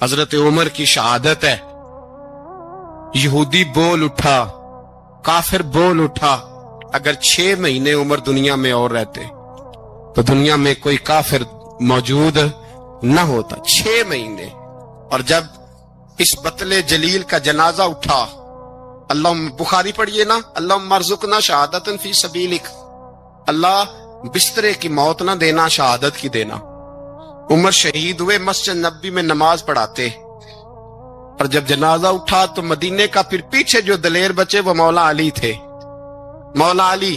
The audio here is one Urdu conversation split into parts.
حضرت عمر کی شہادت ہے. یہودی بول اٹھا, کافر بول اٹھا, اگر 6 مہینے عمر دنیا میں اور رہتے تو دنیا میں کوئی کافر موجود نہ ہوتا. 6 مہینے. اور جب اس بطل جلیل کا جنازہ اٹھا, اللہ بخاری پڑھیے نا, اللہم ارزقنا شہادت فی سبیلک, اللہ بسترے کی موت نہ دینا, شہادت کی دینا. عمر شہید ہوئے, مسجد نبی میں نماز پڑھاتے, اور جب جنازہ اٹھا تو مدینے کا پھر پیچھے جو دلیر بچے وہ مولا علی تھے. مولا علی,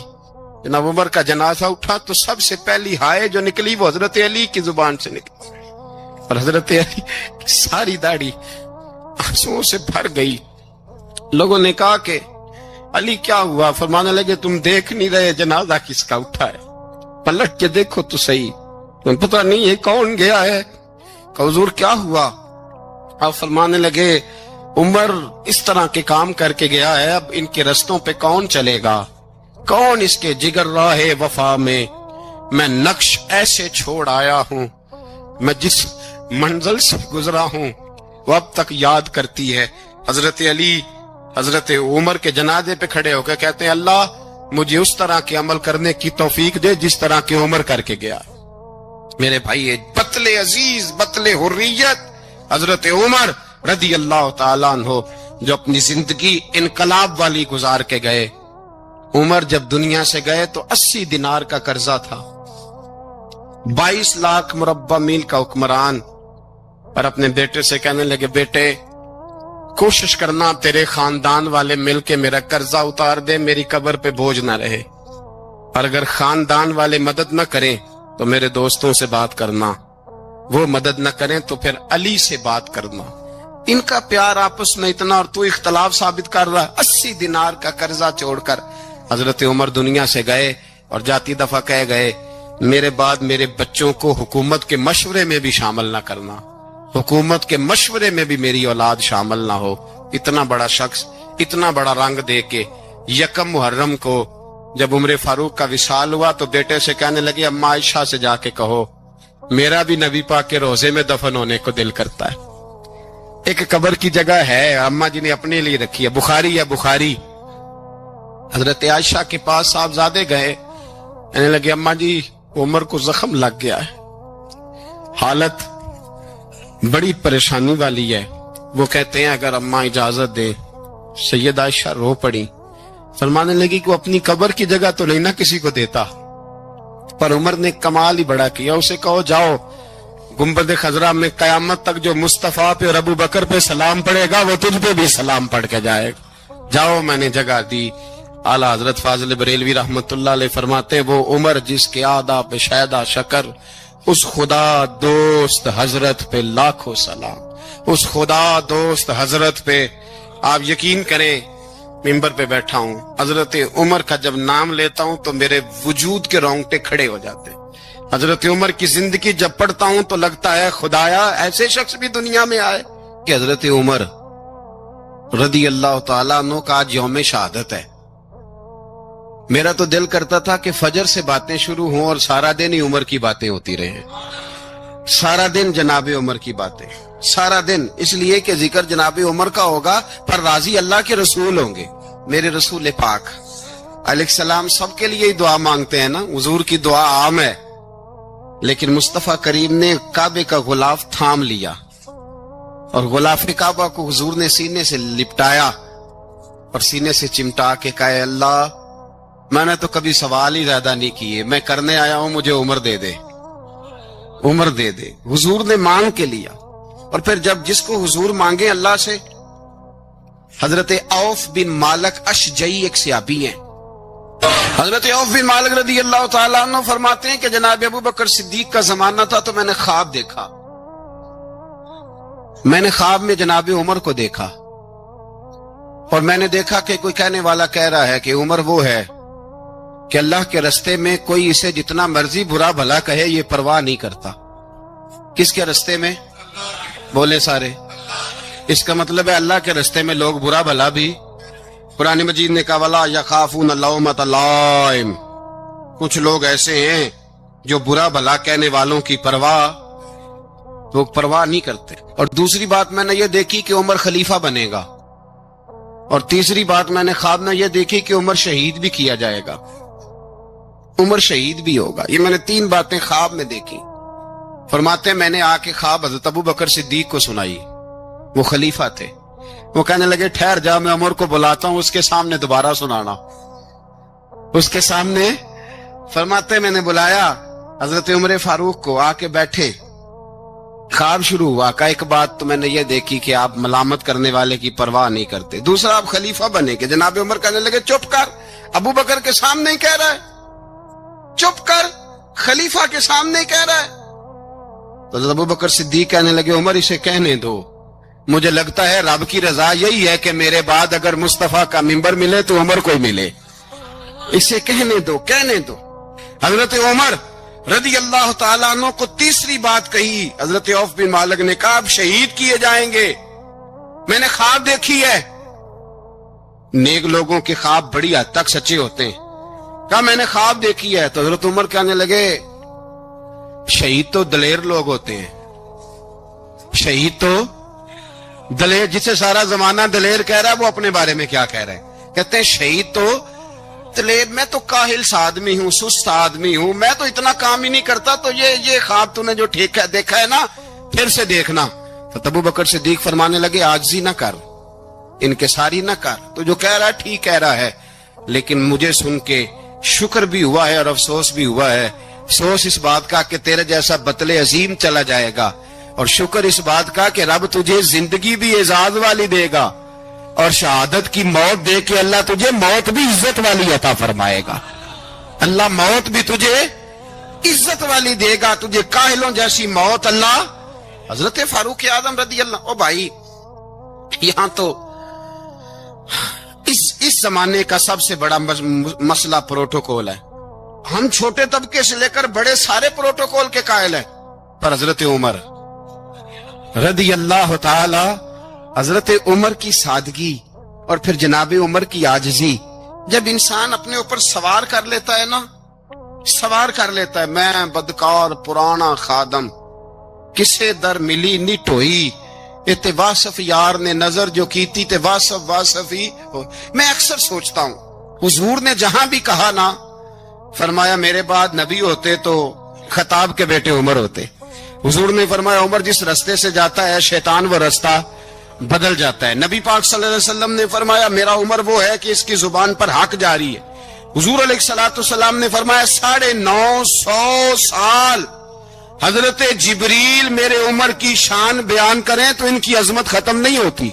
جناب عمر کا جنازہ اٹھا تو سب سے پہلی ہائے جو نکلی وہ حضرت علی کی زبان سے نکلی, اور حضرت علی کی ساری داڑھی آنسوؤں سے بھر گئی. لوگوں نے کہا کہ علی کیا ہوا؟ فرمانے لگے تم دیکھ نہیں رہے جنازہ کس کا اٹھا ہے, پلٹ کے دیکھو تو صحیح, تمہیں پتہ نہیں ہے کون گیا ہے؟ کہ حضور کیا ہوا؟ آپ فرمانے لگے عمر اس طرح کے کام کر کے گیا ہے, اب ان کے رستوں پہ کون چلے گا؟ کون اس کے جگر راہ وفا میں نقش ایسے چھوڑ آیا ہوں, میں جس منزل سے گزرا ہوں وہ اب تک یاد کرتی ہے. حضرت علی حضرت عمر کے جنازے پہ کھڑے ہو کے کہتے ہیں اللہ مجھے اس طرح کے عمل کرنے کی توفیق دے جس طرح کے عمر کر کے گیا. میرے بھائی, بطل عزیز, بطل حریت حضرت عمر رضی اللہ تعالیٰ عنہ, جو اپنی زندگی انقلاب والی گزار کے گئے. عمر جب دنیا سے گئے تو 80 دینار کا قرضہ تھا, 22 لاکھ مربع میل کا حکمران, اور اپنے بیٹے سے کہنے لگے بیٹے کوشش کرنا تیرے خاندان والے مل کے میرا قرضہ اتار دے, میری قبر پہ بوجھ نہ رہے, اور اگر خاندان والے مدد نہ کریں تو میرے دوستوں سے بات کرنا, وہ مدد نہ کریں تو پھر علی سے بات کرنا. ان کا پیار آپس میں اتنا, اور تو اختلاف ثابت کر رہا ہے. 80 دینار کا قرضہ چھوڑ کر حضرت عمر دنیا سے گئے, اور جاتی دفعہ کہہ گئے میرے بعد میرے بچوں کو حکومت کے مشورے میں بھی شامل نہ کرنا, حکومت کے مشورے میں بھی میری اولاد شامل نہ ہو. اتنا بڑا شخص اتنا بڑا رنگ دے کے 1 محرم کو جب عمر فاروق کا وصال ہوا تو بیٹے سے کہنے لگے اما عائشہ سے جا کے کہو میرا بھی نبی پاک کے روزے میں دفن ہونے کو دل کرتا ہے. ایک قبر کی جگہ ہے اما جی نے اپنے لیے رکھی ہے, بخاری ہے بخاری. حضرت عائشہ کے پاس صاحبزادے گئے, کہنے لگے اما جی عمر کو زخم لگ گیا ہے, حالت بڑی پریشانی والی ہے. وہ کہتے ہیں اگر اما اجازت دے. سید عائشہ رو پڑی, فرمانے لگی کہ وہ اپنی قبر کی جگہ تو نہیں نہ کسی کو دیتا, پر عمر نے کمال ہی بڑا کیا. اسے کہو جاؤ گنبد خضرا میں قیامت تک جو مصطفیٰ پہ اور ابو بکر پہ سلام پڑے گا وہ تجھ پہ بھی سلام پڑھ کے جائے گا, جاؤ میں نے جگہ دی. اعلیٰ حضرت فاضل بریلوی رحمت اللہ علیہ فرماتے ہیں وہ عمر جس کے آداب پہ شیدہ شکر, اس خدا دوست حضرت پہ لاکھوں سلام, اس خدا دوست حضرت پہ. آپ یقین کریں ممبر پہ بیٹھا ہوں, حضرت عمر کا جب نام لیتا ہوں تو میرے وجود کے رونگٹے کھڑے ہو جاتے ہیں. حضرت عمر کی زندگی جب پڑھتا ہوں تو لگتا ہے خدایا ایسے شخص بھی دنیا میں آئے. کہ حضرت عمر رضی اللہ تعالیٰ عنہ کا آج یوم شہادت ہے. میرا تو دل کرتا تھا کہ فجر سے باتیں شروع ہوں اور سارا دن ہی عمر کی باتیں ہوتی رہیں, سارا دن جناب عمر کی باتیں, سارا دن. اس لیے کہ ذکر جناب عمر کا ہوگا پر راضی اللہ کے رسول ہوں گے. میرے رسول پاک علیہ السلام سب کے لیے ہی دعا مانگتے ہیں نا, حضور کی دعا عام ہے, لیکن مصطفیٰ کریم نے کعبے کا غلاف تھام لیا اور غلاف کعبہ کو حضور نے سینے سے لپٹایا اور سینے سے چمٹا کے کہا اللہ میں نے تو کبھی سوال ہی زیادہ نہیں کیے, میں کرنے آیا ہوں مجھے عمر دے دے, عمر دے دے. حضور نے مانگ کے لیا. اور پھر جب جس کو حضور مانگے اللہ سے, حضرت عوف بن مالک اشجعی ایک صحابی ہیں, حضرت عوف بن مالک رضی اللہ تعالیٰ عنہ فرماتے ہیں کہ جناب ابو بکر صدیق کا زمانہ تھا تو میں نے خواب دیکھا, میں نے خواب میں جناب عمر کو دیکھا, اور میں نے دیکھا کہ کوئی کہنے والا کہہ رہا ہے کہ عمر وہ ہے کہ اللہ کے رستے میں کوئی اسے جتنا مرضی برا بھلا کہے یہ پرواہ نہیں کرتا. کس کے رستے میں؟ بولے سارے. اس کا مطلب ہے اللہ کے رستے میں لوگ برا بھلا بھی. قرآن مجید نے کہا وَلَا يَخَافُونَ لَوْمَةَ لَائِمٍ, کچھ لوگ ایسے ہیں جو برا بھلا کہنے والوں کی پرواہ وہ پرواہ نہیں کرتے. اور دوسری بات میں نے یہ دیکھی کہ عمر خلیفہ بنے گا. اور تیسری بات میں نے خواب میں یہ دیکھی کہ عمر شہید بھی کیا جائے گا, عمر شہید بھی ہوگا. یہ میں نے 3 باتیں خواب میں دیکھی. فرماتے ہیں میں نے آ کے خواب حضرت ابو بکر صدیق کو سنائی, وہ خلیفہ تھے. وہ کہنے لگے ٹھہر جا, میں عمر کو بلاتا ہوں, اس کے سامنے دوبارہ سنانا. اس کے سامنے فرماتے میں نے بلایا حضرت عمر فاروق کو, آ کے بیٹھے. خواب شروع ہوا کہ ایک بات تو میں نے یہ دیکھی کہ آپ ملامت کرنے والے کی پرواہ نہیں کرتے. دوسرا آپ خلیفہ بنے کہ جناب عمر کہنے لگے چپ کر, ابو بکر کے سامنے ہی کہہ رہا ہے, چپ کر, خلیفہ کے سامنے ہی کہہ رہا ہے. تو حضرت ابو بکر صدیق کہنے لگے عمر اسے کہنے دو, مجھے لگتا ہے رب کی رضا یہی ہے کہ میرے بعد اگر مصطفیٰ کا منبر ملے تو عمر کو ہی ملے, اسے کہنے دو, کہنے دو. حضرت عمر رضی اللہ تعالیٰ عنہ کو تیسری بات کہی. حضرت عوف بن مالک نے کہا اب شہید کیے جائیں گے, میں نے خواب دیکھی ہے. نیک لوگوں کے خواب بڑی حد تک سچے ہوتے ہیں. کہا میں نے خواب دیکھی ہے. تو حضرت عمر کہنے لگے شہید تو دلیر لوگ ہوتے ہیں, شہید تو دلیر, جسے سارا زمانہ دلیر کہہ رہا ہے وہ اپنے بارے میں کیا کہہ رہا ہے, کہتے ہیں شہید تو دلیر, میں تو کاہل سا آدمی ہوں, سست آدمی ہوں, میں تو اتنا کام ہی نہیں کرتا. تو یہ خواب تو نے جو ٹھیک ہے دیکھا ہے نا, پھر سے دیکھنا. تو ابو بکر صدیق فرمانے لگے عاجزی نہ کر, انکساری نہ کر, تو جو کہہ رہا ہے ٹھیک کہہ رہا ہے, لیکن مجھے سن کے شکر بھی ہوا ہے اور افسوس بھی ہوا ہے. افسوس اس بات کا کہ تیرے جیسا بطل عظیم چلا جائے گا, اور شکر اس بات کا کہ رب تجھے زندگی بھی اعزاز والی دے گا, اور شہادت کی موت دے کے اللہ تجھے موت بھی عزت والی عطا فرمائے گا. اللہ موت بھی تجھے عزت والی دے گا, تجھے کاہلوں جیسی موت اللہ. حضرت فاروق اعظم رضی اللہ, او بھائی یہاں تو اس زمانے کا سب سے بڑا مسئلہ پروٹوکول ہے. ہم چھوٹے طبقے سے لے کر بڑے سارے پروٹوکول کے قائل ہیں, پر حضرت عمر رضی اللہ تعالی, حضرت عمر کی سادگی اور پھر جناب عمر کی عاجزی, جب انسان اپنے اوپر سوار کر لیتا ہے نا, سوار کر لیتا ہے, میں بدکار پرانا خادم, کسے در ملی نی ٹوئی, تے واصف یار نے نظر جو کیتی تے واصف ہی ہو. میں اکثر سوچتا ہوں حضور نے جہاں بھی کہا نا, فرمایا میرے بعد نبی ہوتے تو خطاب کے بیٹے عمر ہوتے. حضور نے فرمایا عمر جس رستے سے جاتا ہے شیطان وہ رستہ بدل جاتا ہے. نبی پاک صلی اللہ علیہ وسلم نے فرمایا میرا عمر وہ ہے کہ اس کی زبان پر حق جاری ہے. حضور علیہ السلام نے فرمایا 950 سال حضرت جبریل میرے عمر کی شان بیان کریں تو ان کی عظمت ختم نہیں ہوتی.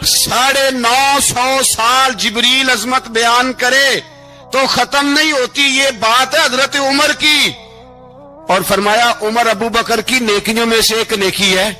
950 سال جبریل عظمت بیان کرے تو ختم نہیں ہوتی. یہ بات ہے حضرت عمر کی. اور فرمایا عمر ابو بکر کی نیکیوں میں سے ایک نیکی ہے,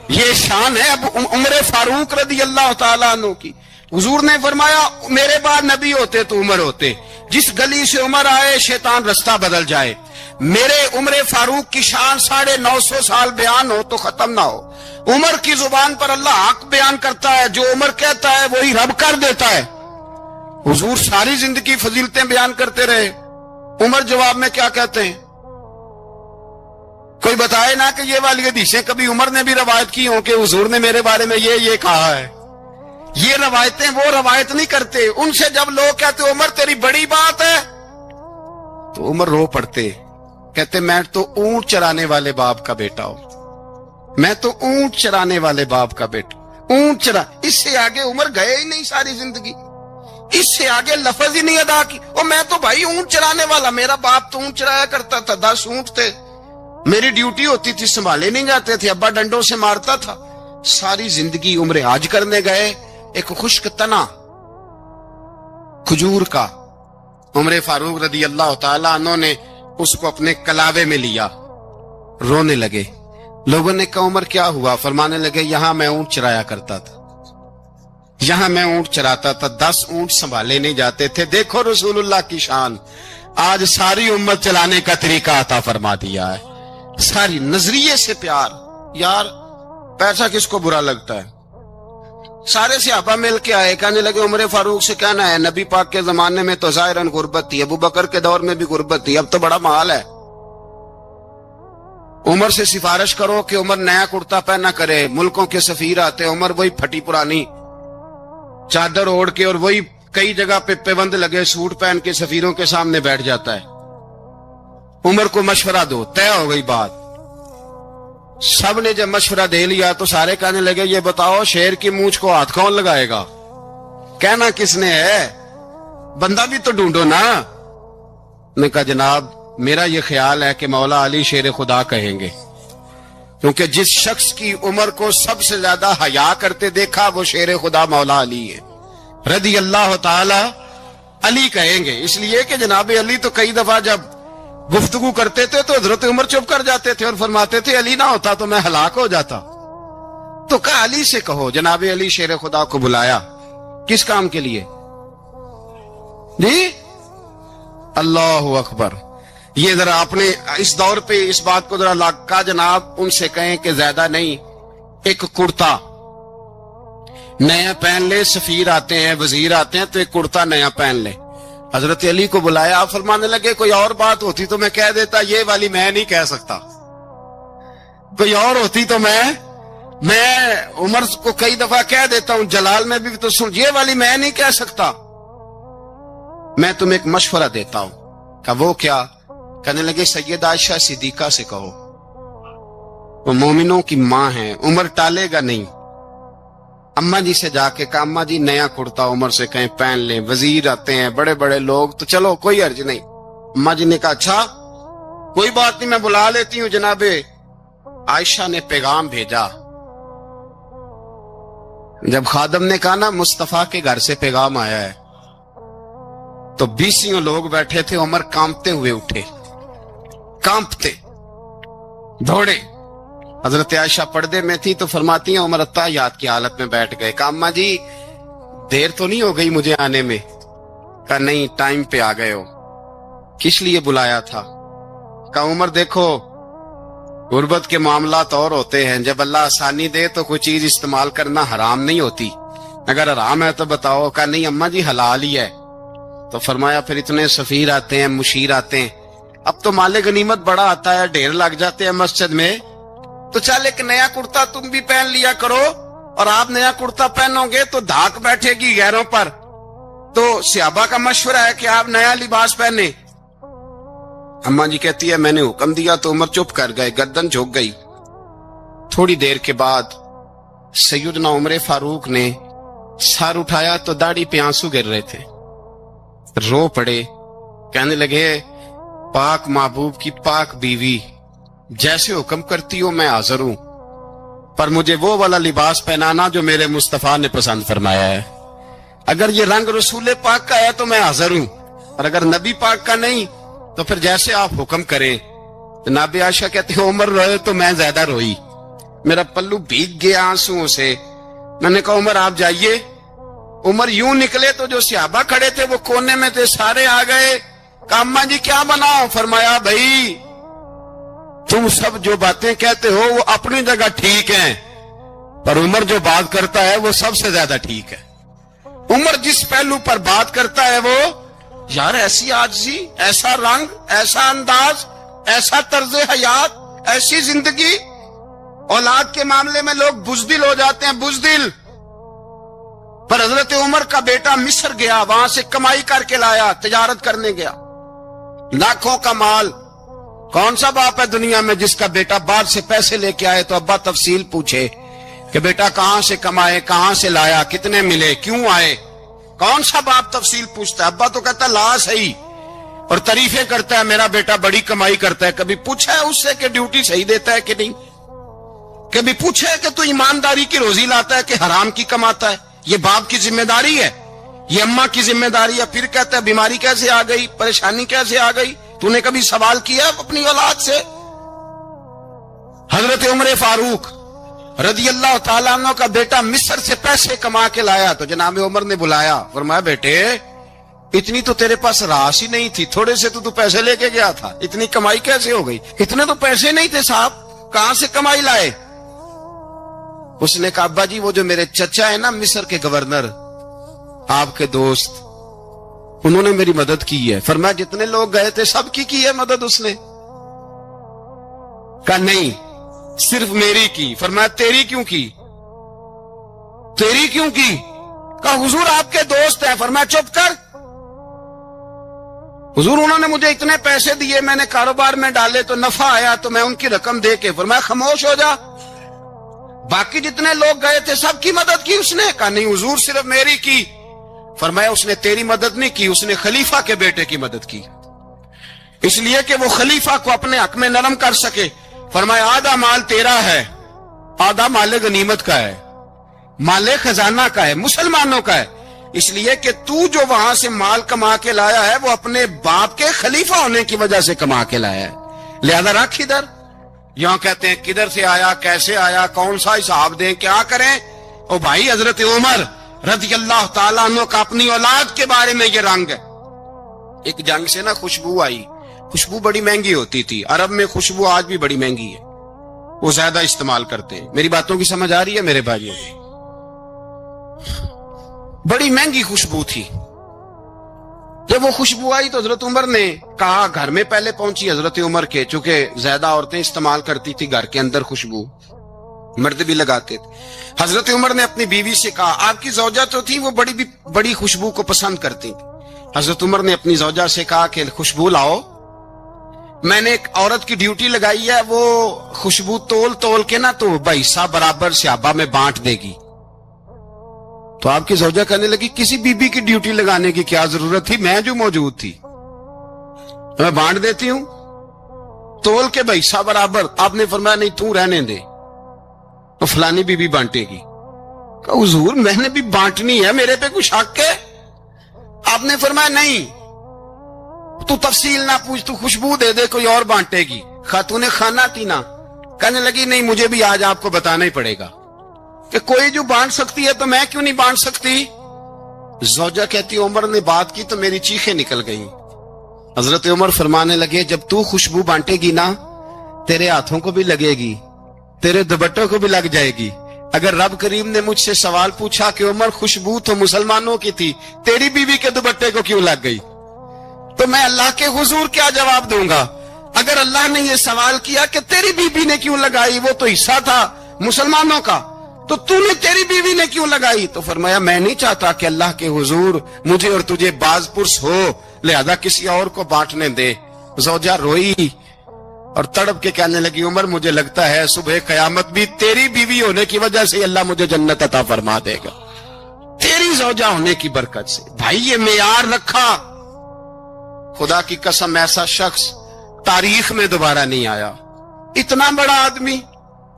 یہ شان ہے عمر فاروق رضی اللہ تعالیٰ عنہ کی. حضور نے فرمایا میرے بعد نبی ہوتے تو عمر ہوتے, جس گلی سے عمر آئے شیطان رستہ بدل جائے. میرے عمر فاروق کی شان 950 سال بیان ہو تو ختم نہ ہو. عمر کی زبان پر اللہ حق بیان کرتا ہے, جو عمر کہتا ہے وہی رب کر دیتا ہے. حضور ساری زندگی فضیلتیں بیان کرتے رہے, عمر جواب میں کیا کہتے ہیں؟ کوئی بتائے نا کہ یہ والی حدیثیں کبھی عمر نے بھی روایت کی ہوں کہ حضور نے میرے بارے میں یہ کہا ہے. یہ روایتیں وہ روایت نہیں کرتے. ان سے جب لوگ کہتے عمر تیری بڑی بات ہے تو عمر رو پڑتے, کہتے میں تو اونٹ چرانے والے باپ کا بیٹا ہوں, میں تو اونٹ چرانے والے باپ کا بیٹا, اونٹ چرا. اس سے آگے عمر گئے ہی نہیں ساری زندگی, اس سے آگے لفظ ہی نہیں ادا کی. اور میں تو بھائی اونٹ چرانے والا, میرا باپ تو اونٹ چرایا کرتا تھا, 10 اونٹ تھے, میری ڈیوٹی ہوتی تھی, سنبھالے نہیں جاتے تھے, ابا ڈنڈوں سے مارتا تھا. ساری زندگی عمر حج کرنے گئے, ایک خشک تنا کھجور کا عمر فاروق رضی اللہ تعالیٰ عنہ نے اس کو اپنے کلاوے میں لیا, رونے لگے. لوگوں نے کہا عمر کیا ہوا؟ فرمانے لگے یہاں میں اونٹ چرایا کرتا تھا, یہاں میں اونٹ چراتا تھا, 10 اونٹ سنبھالے نہیں جاتے تھے. دیکھو رسول اللہ کی شان, آج ساری امت چلانے کا طریقہ عطا فرما دیا ہے. ساری نظریے سے پیار. یار پیسہ کس کو برا لگتا ہے؟ سارے صحابہ مل کے آئے, کہنے لگے عمر فاروق سے کہنا ہے نبی پاک کے زمانے میں تو ظاہراً غربت تھی, ابو بکر کے دور میں بھی غربت تھی, اب تو بڑا مال ہے. عمر سے سفارش کرو کہ عمر نیا کرتا پہنا کرے. ملکوں کے سفیر آتے ہیں, عمر وہی پھٹی پرانی چادر اوڑھ کے اور وہی کئی جگہ پہ پیوند لگے سوٹ پہن کے سفیروں کے سامنے بیٹھ جاتا ہے. عمر کو مشورہ دو, طے ہو گئی بات. سب نے جب مشورہ دے لیا تو سارے کہنے لگے یہ بتاؤ شیر کی مونچھ کو ہاتھ کون لگائے گا؟ کہنا کس نے ہے؟ بندہ بھی تو ڈھونڈو نا. نے کہا جناب میرا یہ خیال ہے کہ مولا علی شیر خدا کہیں گے, کیونکہ جس شخص کی عمر کو سب سے زیادہ حیا کرتے دیکھا وہ شیر خدا مولا علی ہے رضی اللہ تعالی علی کہیں گے. اس لیے کہ جناب علی تو کئی دفعہ جب گفتگو کرتے تھے تو حضرت عمر چپ کر جاتے تھے اور فرماتے تھے علی نہ ہوتا تو میں ہلاک ہو جاتا. تو کہا علی سے کہو. جناب علی شیر خدا کو بلایا. کس کام کے لیے جی؟ اللہ اکبر. یہ ذرا آپ نے اس دور پہ اس بات کو ذرا لگا جناب ان سے کہیں کہ زیادہ نہیں, ایک کرتا نیا پہن لے. سفیر آتے ہیں, وزیر آتے ہیں تو ایک کرتا نیا پہن لے. حضرت علی کو بلایا. آپ فرمانے لگے کوئی اور بات ہوتی تو میں کہہ دیتا, یہ والی میں نہیں کہہ سکتا. کوئی اور ہوتی تو میں عمر کو کئی دفعہ کہہ دیتا ہوں, جلال میں بھی تو سن, یہ والی میں نہیں کہہ سکتا. میں تمہیں ایک مشورہ دیتا ہوں. کہ وہ کیا؟ کہنے لگے سید عائشہ صدیقہ سے کہو, وہ مومنوں کی ماں ہیں, عمر ٹالے گا نہیں. اماں جی سے جا کے کہا اماں جی نیا کرتا عمر سے کہیں پہن لیں. وزیر آتے ہیں, بڑے بڑے لوگ, تو چلو کوئی عرض نہیں. اماں جی نے کہا اچھا کوئی بات نہیں میں بلا لیتی ہوں. جناب عائشہ نے پیغام بھیجا. جب خادم نے کہا نا مصطفیٰ کے گھر سے پیغام آیا ہے, تو 20 لوگ بیٹھے تھے. عمر کانپتے ہوئے اٹھے, کانپتے دوڑے. حضرت عائشہ پردے میں تھی تو فرماتی ہیں عمر اتحیات کی حالت میں بیٹھ گئے. کہا اماں جی دیر تو نہیں ہو گئی مجھے آنے میں؟ کہا نہیں ٹائم پہ آ گئے ہو. کس لیے بلایا تھا؟ کہا عمر دیکھو غربت کے معاملات اور ہوتے ہیں, جب اللہ آسانی دے تو کوئی چیز استعمال کرنا حرام نہیں ہوتی, اگر حرام ہے تو بتاؤ. کہا نہیں اماں جی حلال ہی ہے. تو فرمایا پھر اتنے سفیر آتے ہیں, مشیر آتے ہیں, اب تو مال غنیمت بڑا آتا ہے, ڈھیر لگ جاتے ہیں مسجد میں, تو چل ایک نیا کرتا تم بھی پہن لیا کرو. اور آپ نیا کرتا پہنو گے تو دھاک بیٹھے گی غیروں پر. تو صحابہ کا مشورہ ہے کہ آپ نیا لباس پہنے. اماں جی کہتی ہے میں نے حکم دیا تو عمر چپ کر گئے, گردن جھک گئی. تھوڑی دیر کے بعد سیدنا عمر فاروق نے سر اٹھایا تو داڑھی پہ آنسو گر رہے تھے, رو پڑے. کہنے لگے پاک محبوب کی پاک بیوی جیسے حکم کرتی ہو میں حاضر ہوں, پر مجھے وہ والا لباس پہنانا جو میرے مصطفیٰ نے پسند فرمایا ہے. اگر یہ رنگ رسول پاک کا ہے تو میں حاضر ہوں, اور اگر نبی پاک کا نہیں تو پھر جیسے آپ حکم کریں. جناب عائشہ کہتے ہیں عمر روئے تو میں زیادہ روئی, میرا پلو بھیگ گیا آنسوؤں سے. میں نے کہا عمر آپ جائیے. عمر یوں نکلے تو جو صحابہ کھڑے تھے وہ کونے میں تھے, سارے آ گئے. کہا اماں جی کیا بناؤ؟ فرمایا بھائی تم سب جو باتیں کہتے ہو وہ اپنی جگہ ٹھیک ہیں, پر عمر جو بات کرتا ہے وہ سب سے زیادہ ٹھیک ہے. عمر جس پہلو پر بات کرتا ہے وہ یار ایسی عاجزی, ایسا رنگ, ایسا انداز, ایسا طرز حیات, ایسی زندگی. اولاد کے معاملے میں لوگ بزدل ہو جاتے ہیں, بزدل. پر حضرت عمر کا بیٹا مصر گیا, وہاں سے کمائی کر کے لایا, تجارت کرنے گیا, لاکھوں کا مال. کون سا باپ ہے دنیا میں جس کا بیٹا بعد سے پیسے لے کے آئے تو ابا تفصیل پوچھے کہ بیٹا کہاں سے کمائے, کہاں سے لایا, کتنے ملے, کیوں آئے؟ کون سا باپ تفصیل پوچھتا ہے؟ ابا تو کہتا ہے لا صحیح, اور تعریفیں کرتا ہے میرا بیٹا بڑی کمائی کرتا ہے. کبھی پوچھا ہے اس سے کہ ڈیوٹی صحیح دیتا ہے کہ نہیں؟ کبھی پوچھا ہے کہ تو ایمانداری کی روزی لاتا ہے کہ حرام کی کماتا ہے؟ یہ باپ کی ذمہ داری ہے, یہ اماں کی ذمہ داری ہے. پھر کہتا ہے بیماری کیسے آ گئی, پریشانی کیسے آ گئی؟ تو نے کبھی سوال کیا اپنی اولاد سے؟ حضرت عمر فاروق رضی اللہ تعالیٰ عنہ کا بیٹا مصر سے پیسے کما کے لایا تو جناب عمر نے بلایا, فرمایا بیٹے اتنی تو تیرے پاس راس ہی نہیں تھی, تھوڑے سے تو پیسے لے کے گیا تھا, اتنی کمائی کیسے ہو گئی؟ اتنے تو پیسے نہیں تھے صاحب, کہاں سے کمائی لائے؟ اس نے کہا ابا جی وہ جو میرے چچا ہے نا مصر کے گورنر, آپ کے دوست, انہوں نے میری مدد کی ہے. فرمایا جتنے لوگ گئے تھے سب کی ہے مدد اس نے. کہا نہیں صرف میری کی. فرمایا تیری کیوں کی؟ تیری کیوں کی؟ کہا حضور آپ کے دوست ہیں. فرمایا چپ کر. حضور انہوں نے مجھے اتنے پیسے دیے, میں نے کاروبار میں ڈالے تو نفع آیا تو میں ان کی رقم دے کے. فرمایا خاموش ہو جا, باقی جتنے لوگ گئے تھے سب کی مدد کی اس نے؟ کہا نہیں حضور صرف میری کی. فرمایا اس نے تیری مدد نہیں کی, اس نے خلیفہ کے بیٹے کی مدد کی, اس لیے کہ وہ خلیفہ کو اپنے حق میں نرم کر سکے. فرمایا آدھا مال تیرا ہے, آدھا مال غنیمت کا ہے, مال خزانہ کا ہے, مسلمانوں کا ہے, اس لیے کہ تو جو وہاں سے مال کما کے لایا ہے وہ اپنے باپ کے خلیفہ ہونے کی وجہ سے کما کے لایا ہے, لہذا رکھ ادھر. یہاں کہتے ہیں کدھر سے آیا, کیسے آیا, کون سا حساب دیں, کیا کریں؟ او بھائی حضرت عمر رضی اللہ تعالیٰ عنہ کا اپنی اولاد کے بارے میں یہ رنگ ہے. ایک جنگ سے نا خوشبو آئی, خوشبو بڑی مہنگی ہوتی تھی, عرب میں خوشبو آج بھی بڑی مہنگی ہے, وہ زیادہ استعمال کرتے ہیں. میری باتوں کی سمجھ آ رہی ہے میرے بھائیوں؟ بڑی مہنگی خوشبو تھی. جب وہ خوشبو آئی تو حضرت عمر نے کہا, گھر میں پہلے پہنچی حضرت عمر کے, چونکہ زیادہ عورتیں استعمال کرتی تھی گھر کے اندر خوشبو, مرد بھی لگاتے تھے. حضرت عمر نے اپنی بیوی سے کہا, آپ کی زوجہ تو تھی وہ بڑی خوشبو کو پسند کرتی تھی. حضرت عمر نے اپنی زوجہ سے کہا کہ خوشبو لاؤ, میں نے ایک عورت کی ڈیوٹی لگائی ہے, وہ خوشبو تول تول کے نا تو بھائیسا برابر صحابہ میں بانٹ دے گی. تو آپ کی زوجہ کہنے لگی کسی بی بی کی ڈیوٹی لگانے کی کیا ضرورت تھی, میں جو موجود تھی میں بانٹ دیتی ہوں تول کے بھائیسا برابر. آپ نے فرمایا نہیں تو رہنے دے, تو فلانی بی بی بانٹے گی. کہا حضور میں نے بھی بانٹنی ہے, میرے پہ کچھ حق ہے؟ آپ نے فرمایا نہیں, تو تفصیل نہ پوچھ, تو خوشبو دے دے, کوئی اور بانٹے گی. خاتون خانہ تھی نا, کہنے لگی نہیں مجھے بھی آج آپ کو بتانا ہی پڑے گا کہ کوئی جو بانٹ سکتی ہے تو میں کیوں نہیں بانٹ سکتی. زوجہ کہتی عمر نے بات کی تو میری چیخیں نکل گئیں. حضرت عمر فرمانے لگے جب تو خوشبو بانٹے گی نا تیرے ہاتھوں کو بھی لگے گی, تیرے دوپٹوں کو بھی لگ جائے گی. اگر رب کریم نے مجھ سے سوال پوچھا کہ عمر خوشبو تو مسلمانوں کی تھی, تیری بیوی کے دوپٹے کو کیوں لگ گئی, تو میں اللہ کے حضور کیا جواب دوں گا؟ اگر اللہ نے یہ سوال کیا کہ تیری بیوی نے کیوں لگائی, وہ تو حصہ تھا مسلمانوں کا, تو نے تیری بیوی نے کیوں لگائی؟ تو فرمایا میں نہیں چاہتا کہ اللہ کے حضور مجھے اور تجھے باز پرس ہو, لہذا کسی اور کو بانٹنے دے. زوجہ روئی اور تڑپ کے کہنے لگی عمر مجھے لگتا ہے صبح قیامت بھی تیری بیوی ہونے کی وجہ سے اللہ مجھے جنت عطا فرما دے گا, تیری زوجہ ہونے کی برکت سے. بھائی یہ معیار رکھا, خدا کی قسم ایسا شخص تاریخ میں دوبارہ نہیں آیا. اتنا بڑا آدمی,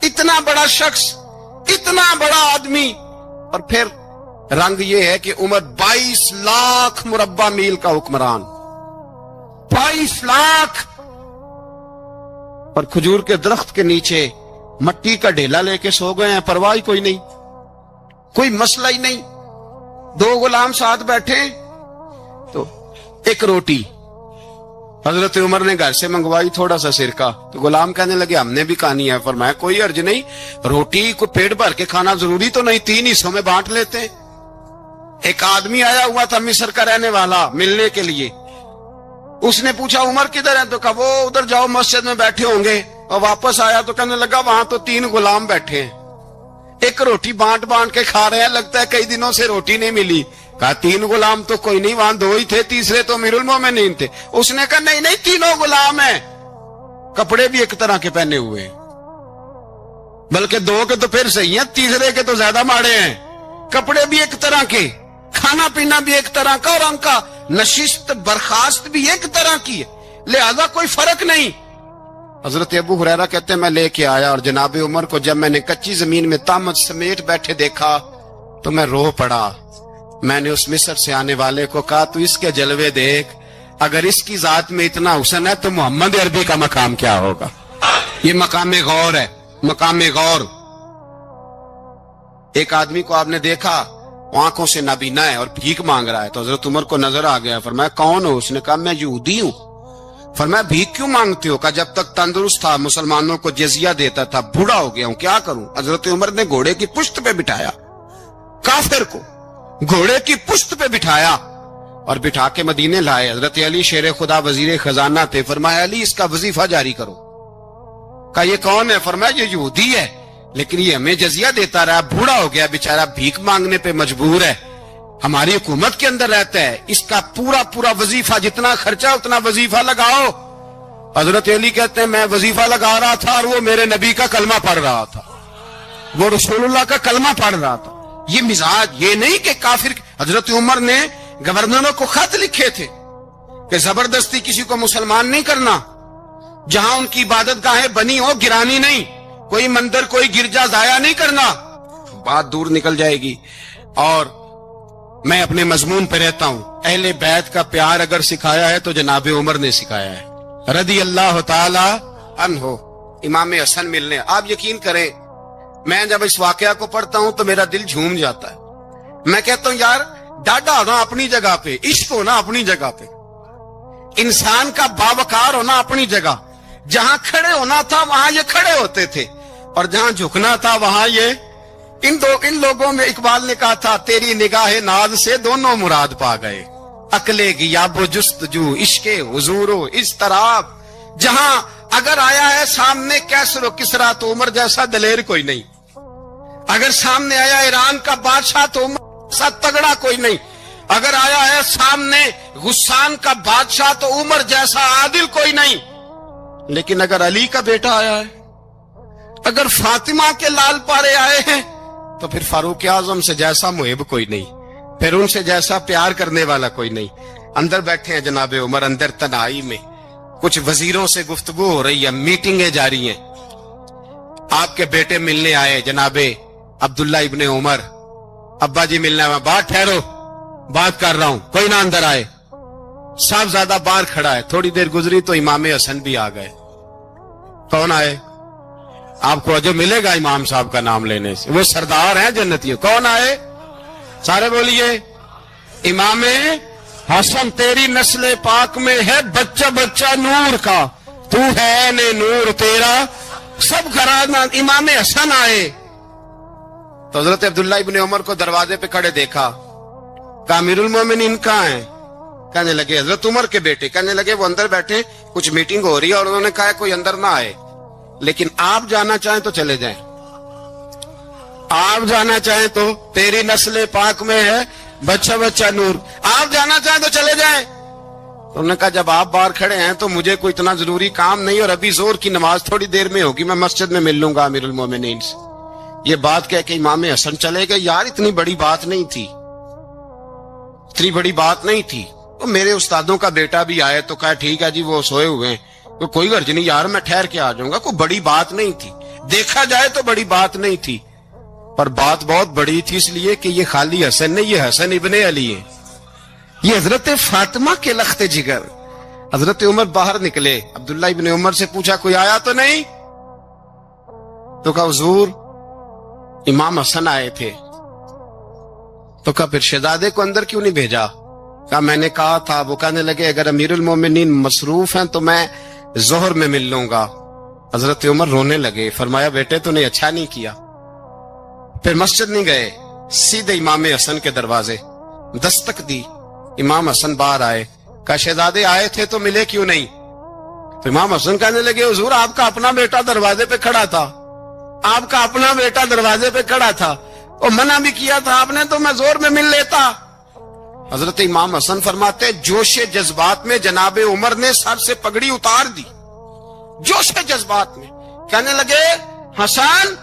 اتنا بڑا شخص, اتنا بڑا آدمی, اور پھر رنگ یہ ہے کہ عمر 22 لاکھ مربع میل کا حکمران, 22 لاکھ, اور کھجور کے درخت کے نیچے مٹی کا ڈھیلا لے کے سو گئے ہیں, پرواہ کوئی نہیں, کوئی مسئلہ ہی نہیں. 2 غلام ساتھ بیٹھے تو ایک روٹی حضرت عمر نے گھر سے منگوائی, تھوڑا سا سرکہ, تو غلام کہنے لگے ہم نے بھی کھانی ہے. فرمایا کوئی حرج نہیں, روٹی کو پیٹ بھر کے کھانا ضروری تو نہیں, 3 حصوں میں بانٹ لیتے. ایک آدمی آیا ہوا تھا مصر کا رہنے والا ملنے کے لیے, اس نے پوچھا عمر کدھر ہے, تو کہا وہ ادھر جاؤ مسجد میں بیٹھے ہوں گے. اور واپس آیا تو کہنے لگا وہاں تو 3 غلام بیٹھے ہیں, ایک روٹی بانٹ بانٹ کے کھا رہے ہیں, لگتا ہے کئی دنوں سے روٹی نہیں ملی. کہا 3 غلام تو کوئی نہیں, وہاں 2 ہی تھے, تیسرے تو امیر المومنین تھے. اس نے کہا نہیں 3 غلام ہیں, کپڑے بھی ایک طرح کے پہنے ہوئے ہیں, بلکہ 2 کے تو پھر صحیح ہیں, تیسرے کے تو زیادہ ماڑے ہیں. کپڑے بھی ایک طرح کے, کھانا پینا بھی ایک طرح کا, اور ان کا نشست برخاست بھی ایک طرح کی ہے, لہذا کوئی فرق نہیں. حضرت ابو ہریرہ کہتے ہیں میں لے کے آیا, اور جناب عمر کو جب میں نے کچی زمین میں تامت سمیٹ بیٹھے دیکھا تو میں رو پڑا. میں نے اس مصر سے آنے والے کو کہا تو اس کے جلوے دیکھ, اگر اس کی ذات میں اتنا حسن ہے تو محمد عربی کا مقام کیا ہوگا. یہ مقام غور ہے, مقام غور. ایک آدمی کو آپ نے دیکھا آنکھوں سے نابینا ہے اور بھیک مانگ رہا ہے, تو حضرت عمر کو نظر آ گیا. فرمایا کون ہو؟ اس نے کہا میں یہودی ہوں. فرمایا بھیک کیوں مانگتے ہو؟ کہا جب تک تندرست تھا مسلمانوں کو جزیہ دیتا تھا, بوڑھا ہو گیا ہوں کیا کروں. حضرت عمر نے گھوڑے کی پشت پہ بٹھایا, کافر کو گھوڑے کی پشت پہ بٹھایا اور بٹھا کے مدینے لائے. حضرت علی شیر خدا وزیر خزانہ تھے, فرمایا علی اس کا وظیفہ جاری کرو. کہا یہ کون ہے؟ فرمایا یہ یہودی ہے، لیکن یہ ہمیں جزیہ دیتا رہا، بوڑھا ہو گیا بیچارہ، بھیک مانگنے پہ مجبور ہے، ہماری حکومت کے اندر رہتا ہے، اس کا پورا وظیفہ جتنا خرچہ اتنا وظیفہ لگاؤ۔ حضرت علی کہتے ہیں میں وظیفہ لگا رہا تھا اور وہ میرے نبی کا کلمہ پڑھ رہا تھا، وہ رسول اللہ کا کلمہ پڑھ رہا تھا۔ یہ مزاج، یہ نہیں کہ کافر۔ حضرت عمر نے گورنروں کو خط لکھے تھے کہ زبردستی کسی کو مسلمان نہیں کرنا، جہاں ان کی عبادت گاہیں بنی ہو گرانی نہیں، کوئی مندر کوئی گرجا ضائع نہیں کرنا، بات دور نکل جائے گی۔ اور میں اپنے مضمون پہ رہتا ہوں، اہل بیت کا پیار اگر سکھایا ہے تو جناب عمر نے سکھایا ہے رضی اللہ تعالی عنہ۔ امام حسن ملنے، آپ یقین کریں میں جب اس واقعہ کو پڑھتا ہوں تو میرا دل جھوم جاتا ہے۔ میں کہتا ہوں یار ڈاڈا ہونا اپنی جگہ پہ، عشق ہونا اپنی جگہ پہ، انسان کا باوقار ہونا اپنی جگہ، جہاں کھڑے ہونا تھا وہاں یہ کھڑے ہوتے تھے، اور جہاں جھکنا تھا وہاں یہ ان لوگوں میں اقبال نے کہا تھا تیری نگاہ ناز سے دونوں مراد پا گئے، عقل غیاب و جستجو عشق حضور و اضطراب۔ جہاں اگر آیا ہے سامنے کیسر و کسرا تو عمر جیسا دلیر کوئی نہیں، اگر سامنے آیا ایران کا بادشاہ تو عمر جیسا تگڑا کوئی نہیں، اگر آیا ہے سامنے غسان کا بادشاہ تو عمر جیسا عادل کوئی نہیں، لیکن اگر علی کا بیٹا آیا ہے، اگر فاطمہ کے لال پارے آئے ہیں تو پھر فاروق اعظم سے جیسا محب کوئی نہیں، پھر ان سے جیسا پیار کرنے والا کوئی نہیں۔ اندر بیٹھے ہیں جناب عمر، اندر تنہائی میں کچھ وزیروں سے گفتگو ہو رہی ہے، میٹنگیں جاری ہیں۔ آپ کے بیٹے ملنے آئے جناب عبداللہ ابن عمر، ابا جی ملنا ہے، بات ٹھہرو بات کر رہا ہوں، کوئی نہ اندر آئے۔ صاحب زیادہ باہر کھڑا ہے، تھوڑی دیر گزری تو امام حسن بھی آ گئے۔ کون آئے؟ آپ کو جو ملے گا امام صاحب کا نام لینے سے، وہ سردار ہیں جنتی۔ کون آئے؟ سارے بولیے امام حسن، تیری نسل پاک میں ہے بچہ بچہ نور کا، تو ہے نے نور تیرا سب گھرانہ۔ امام حسن آئے تو حضرت عبداللہ ابن عمر کو دروازے پہ کھڑے دیکھا، کہا امیر المومنین کہاں ہیں؟ کہنے لگے حضرت عمر کے بیٹے۔ کہنے لگے وہ اندر بیٹھے، کچھ میٹنگ ہو رہی ہے، اور انہوں نے کہا کوئی اندر نہ آئے، لیکن آپ جانا چاہیں تو چلے جائیں، آپ جانا چاہیں تو، تیری نسل پاک میں ہے بچہ بچہ نور، آپ جانا چاہیں تو چلے جائیں۔ انہوں نے کہا جب آپ باہر کھڑے ہیں تو مجھے کوئی اتنا ضروری کام نہیں، اور ابھی زور کی نماز تھوڑی دیر میں ہوگی، میں مسجد میں مل لوں گا امیر المومنین سے۔ یہ بات کہہ کے امام حسن چلے گئے۔ یار اتنی بڑی بات نہیں تھی، اتنی بڑی بات نہیں تھی۔ تو میرے استادوں کا بیٹا بھی آئے تو کہا ٹھیک ہے جی وہ سوئے ہوئے ہیں، تو کوئی غرض نہیں یار میں ٹھہر کے آ جاؤں گا، کوئی بڑی بات نہیں تھی، دیکھا جائے تو بڑی بات نہیں تھی، پر بات بہت بڑی تھی، اس لیے کہ یہ خالی حسن نہیں، یہ حسن ابن علی ہے، یہ حضرت فاطمہ کے لخت جگر۔ حضرت عمر باہر نکلے، عبداللہ ابن عمر سے پوچھا کوئی آیا تو نہیں؟ تو کہا حضور امام حسن آئے تھے۔ تو کہا پھر شہزادے کو اندر کیوں نہیں بھیجا؟ کہا میں نے کہا تھا۔ وہ کہنے لگے اگر امیر المومنین مصروف ہیں تو میں ظہر میں مل لوں گا۔ حضرت عمر رونے لگے، فرمایا بیٹے تو نے اچھا نہیں کیا۔ پھر مسجد نہیں گئے، سیدھے امام حسن کے دروازے دستک دی، امام حسن باہر آئے، کہا شہزادے آئے تھے تو ملے کیوں نہیں؟ تو امام حسن کہنے لگے حضور آپ کا اپنا بیٹا دروازے پہ کھڑا تھا، آپ کا اپنا بیٹا دروازے پہ کھڑا تھا، اور منع بھی کیا تھا آپ نے تو میں زور میں مل لیتا۔ حضرت امام حسن فرماتے جوش جذبات میں جناب عمر نے سر سے پگڑی اتار دی، جوش جذبات میں کہنے لگے حسن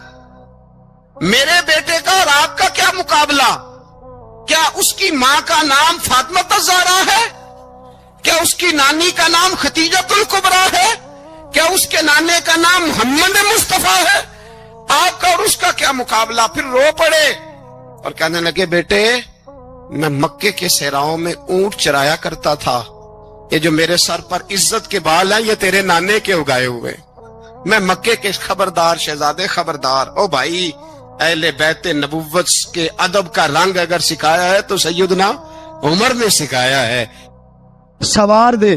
میرے بیٹے کا اور آپ کا کیا مقابلہ؟ کیا اس کی ماں کا نام فاطمہ الزہرا ہے؟ کیا اس کی نانی کا نام ختیجۃ الکبریٰ ہے؟ کیا اس کے نانے کا نام محمد مصطفیٰ ہے؟ آپ کا اور اس کا کیا مقابلہ؟ پھر رو پڑے اور کہنے لگے بیٹے میں مکے کے صحراؤں میں اونٹ چرایا کرتا تھا، یہ جو میرے سر پر عزت کے بال ہیں یہ تیرے نانے کے اگائے ہوئے، میں مکے کے خبردار شہزادے خبردار۔ او بھائی اہل بیت نبوت کے ادب کا رنگ اگر سکھایا ہے تو سیدنا عمر نے سکھایا ہے۔ سوار دے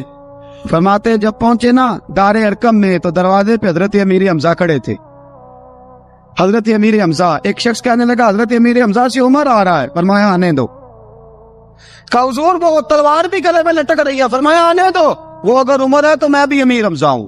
فرماتے جب پہنچے نا دار ارقم میں تو دروازے پہ حضرت امیر حمزہ کھڑے تھے۔ حضرت امیر حمزہ، ایک شخص کہنے لگا حضرت امیر حمزہ سے عمر آ رہا ہے، فرمایا آنے دو۔ کہا حضور وہ تلوار بھی گلے میں لٹک رہی ہے، فرمایا آنے دو، وہ اگر عمر ہے تو میں بھی امیر حمزہ ہوں۔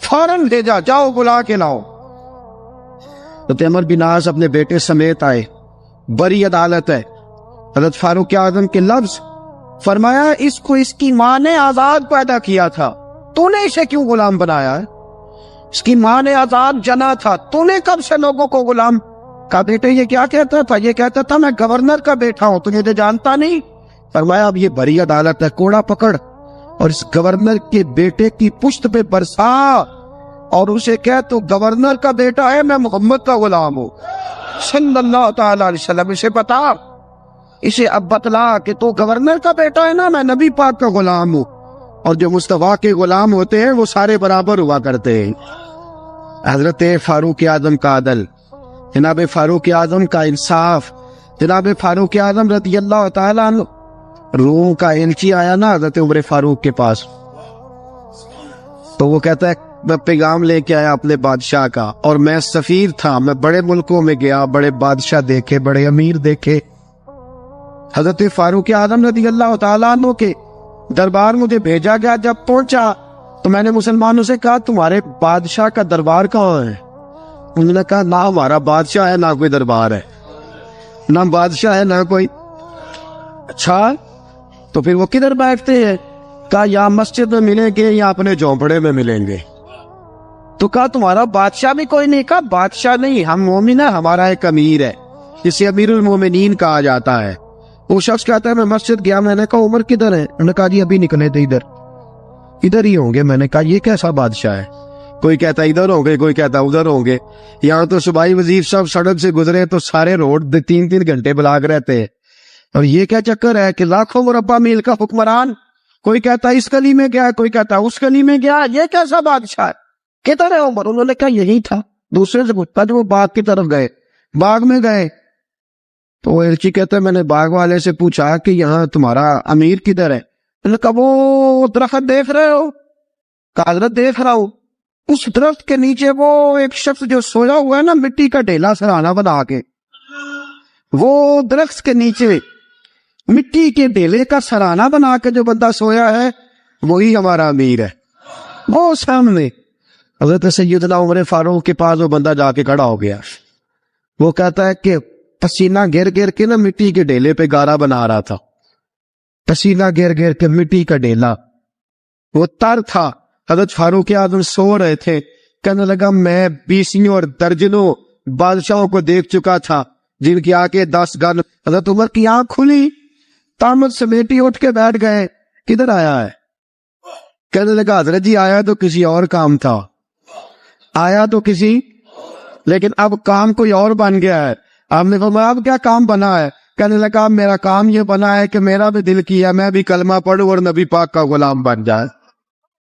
فوراً بھیجا جاؤ بلا کے لاؤ. حضرت عمر بن عاص اپنے بیٹے سمیت آئے. بڑی عدالت ہے. حضرت فاروق اعظم کے لفظ فرمایا اس کو اس کی ماں نے آزاد پیدا کیا تھا, تو نے اسے کیوں غلام بنایا ہے؟ اس کی ماں نے آزاد جنا تھا, تو نے کب سے لوگوں کو غلام. کہا بیٹے یہ کیا کہتا تھا؟ یہ کہتا تھا میں گورنر کا بیٹا ہوں, تجھے تو جانتا نہیں. فرمایا اب یہ بڑی عدالت ہے, کوڑا پکڑ اور اس گورنر کے بیٹے کی پشت پہ برسا اور اسے کہہ تو گورنر کا بیٹا ہے, میں محمد کا غلام ہوں صلی اللہ تعالی علیہ وسلم. اسے بتا, اسے اب بتلا کہ تو گورنر کا بیٹا ہے نا, میں نبی پاک کا غلام ہوں. اور جو مصطفیٰ کے غلام ہوتے ہیں وہ سارے برابر ہوا کرتے ہیں. حضرت فاروق اعظم کا عدل, جناب فاروق اعظم کا انصاف, جناب فاروق اعظم رضی اللہ تعالیٰ عنہ. روم کا ایلچی آیا نا حضرت عمر فاروق کے پاس, تو وہ کہتا ہے میں پیغام لے کے آیا اپنے بادشاہ کا, اور میں سفیر تھا, میں بڑے ملکوں میں گیا, بڑے بادشاہ دیکھے, بڑے امیر دیکھے. حضرت فاروق اعظم رضی اللہ تعالیٰ عنہ کے دربار مجھے بھیجا گیا. جب پہنچا تو میں نے مسلمانوں سے کہا تمہارے بادشاہ کا دربار کہاں ہے؟ انہوں نے کہا نہ ہمارا بادشاہ ہے نہ کوئی دربار ہے, نہ بادشاہ ہے نہ کوئی. اچھا تو پھر وہ کدھر بیٹھتے ہیں؟ کہا یا مسجد میں ملیں گے یا اپنے جھونپڑے میں ملیں گے. تو کہا تمہارا بادشاہ بھی کوئی نہیں؟ کہا بادشاہ نہیں, ہم مومن ہیں, ہمارا ایک امیر ہے جسے امیر المومنین کہا جاتا ہے. وہ شخص کہتا ہے میں مسجد گیا, میں نے کہا عمر کدھر ہے؟ انہوں نے کہا جی ابھی نکلے تھے ادھر ہی ہوں گے. میں نے کہا یہ کیسا بادشاہ ہے؟ کوئی کہتا ادھر ہوں گے, کوئی کہتا ادھر ہوں گے. یہاں تو صوبائی وزیر صاحب سڑک سے گزرے تو سارے روڈ 3 گھنٹے بلاک رہتے ہیں, اور یہ کیا چکر ہے کہ لاکھوں مربع میل کا حکمران, کوئی کہتا اس گلی میں گیا, کوئی کہتا اس گلی میں گیا, یہ کیسا بادشاہ ہے؟ کدھر ہے عمر؟ انہوں نے کہا یہی تھا. دوسرے سے پوچھتا جو وہ باغ کی طرف گئے, باغ میں گئے تو وہ ایلچی کہتا ہے میں نے باغ والے سے پوچھا کہ یہاں تمہارا امیر کدھر ہے؟ انہوں نے کہا وہ درخت دیکھ رہے ہو؟ کہا حضرت دیکھ رہا ہوں. اس درخت کے نیچے وہ ایک شخص جو سویا ہوا ہے نا, مٹی کا ڈھیلا سرہانا بنا کے, وہ درخت کے نیچے مٹی کے ڈھیلے کا سرہانا بنا کے جو بندہ سویا ہے وہی ہمارا امیر ہے. وہ سامنے حضرت سیدنا عمر فاروق کے پاس وہ بندہ جا کے کھڑا ہو گیا. وہ کہتا ہے کہ پسینہ گر گر کے نا مٹی کے ڈھیلے پہ گارا بنا رہا تھا, پسینہ گر گر کے مٹی کا ڈھیلا, وہ تر تھا. حضرت فاروق اعظم سو رہے تھے, کہنے لگا میں 20 اور درجنوں بادشاہوں کو دیکھ چکا تھا جن کی آنکھیں 10 گن. حضرت عمر کی آنکھ کھلی, تامت سمیٹی اٹھ کے بیٹھ گئے. کدھر آیا ہے؟ کہنے لگا حضرت جی آیا تو کسی اور کام تھا, آیا تو کسی, لیکن اب کام کوئی اور بن گیا ہے. آپ نے فرمایا اب کیا کام بنا ہے؟ کہنے لگا میرا کام یہ بنا ہے کہ میرا بھی دل کیا میں بھی کلمہ پڑھوں اور نبی پاک کا غلام بن جائے.